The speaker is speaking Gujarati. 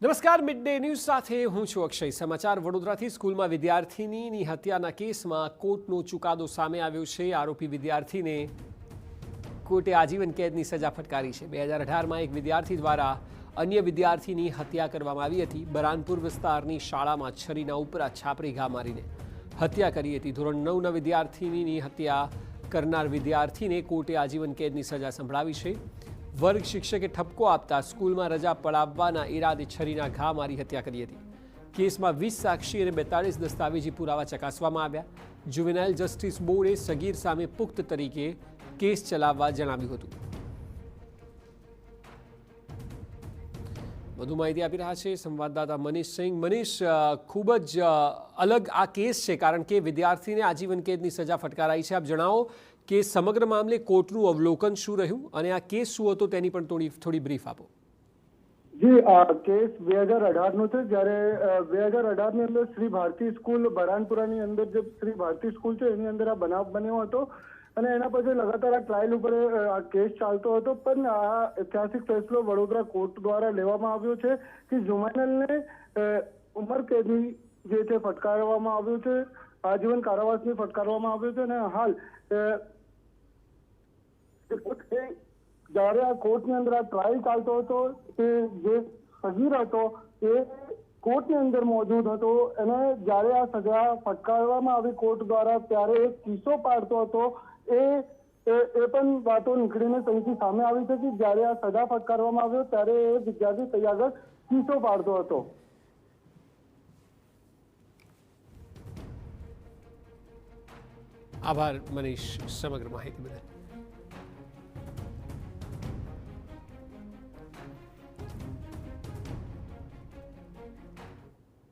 નમસ્કાર, મિડ ડે ન્યૂઝ સાથે હું છું અક્ષય. સમાચાર વડોદરાથી. સ્કૂલમાં વિદ્યાર્થીનીની હત્યાના કેસમાં કોર્ટનો ચુકાદો સામે આવ્યો છે. આરોપી વિદ્યાર્થીને કોર્ટે આજીવન કેદની સજા ફટકારી છે. 2018માં એક વિદ્યાર્થી દ્વારા અન્ય વિદ્યાર્થીની હત્યા કરવામાં આવી હતી. બરાનપુર વિસ્તારની શાળામાં છરીના ઉપરા છાપરી ઘા મારીને હત્યા કરી હતી. ધોરણ 9ના વિદ્યાર્થીનીની હત્યા કરનાર વિદ્યાર્થીને કોર્ટે આજીવન કેદની સજા સંભળાવી છે. વર્ગ શિક્ષકે ઠપકો આપતા સ્કૂલમાં રજા પડાવવાના ઈરાદે છરીના ઘા મારી હત્યા કરી હતી. કેસમાં 20 સાક્ષી અને 42 દસ્તાવેજી પુરાવા ચકાસવામાં આવ્યા. જુવેનાઇલ જસ્ટિસ બોર્ડે સગીર સામે પુખ્ત તરીકે કેસ ચલાવવા જણાવ્યું હતું. વધુ માહિતી આપી રહ્યા છે સંવાદદાતા મનીષ સિંહ. મનીષ, ખૂબ જ અલગ આ કેસ છે કારણ કે વિદ્યાર્થીને આજીવન કેદની સજા ફટકારાઈ છે. આપ જણાવો કે સમગ્ર મામલે કોર્ટનું અવલોકન શું રહ્યું અને આ કેસ શું હતો તેની પણ થોડી બ્રીફ આપો. જી, આ કેસ 2018નો છે. જ્યારે 2018ની અંદર શ્રી ભારતી સ્કૂલ બરાનપુરાની અંદર જે શ્રી ભારતી સ્કૂલ છે એની અંદર આ બનાવ બન્યો હતો અને એના પછી લગાતાર આ ટ્રાયલ ઉપર આ કેસ ચાલતો હતો. પણ આ ઐતિહાસિક ફેસલો વડોદરા કોર્ટ દ્વારા લેવામાં આવ્યો છે કે જુવેનાઇલને ઉંમર કેદની જે છે ફટકારવામાં આવ્યું છે, આજીવન કારાવાસની ફટકારવામાં આવ્યું છે. અને હાલ જ્યારે આ કોર્ટની અંદર આ ટ્રાયલ ચાલતો હતો તે જે સગીર હતો એ કોર્ટની અંદર મોજૂદ હતો અને જ્યારે આ સજા ફટકારવામાં આવી કોર્ટ દ્વારા ત્યારે એક કિસ્સો પાડતો હતો. એ પણ વાતો નીકળીને સૌથી સામે આવી છે કે જ્યારે આ સજા ફટકારવામાં આવ્યો ત્યારે એ વિદ્યાર્થી આગળ કિસ્સો પાડતો હતો. આભાર મનીષ સમગ્ર માહિતી બદલ.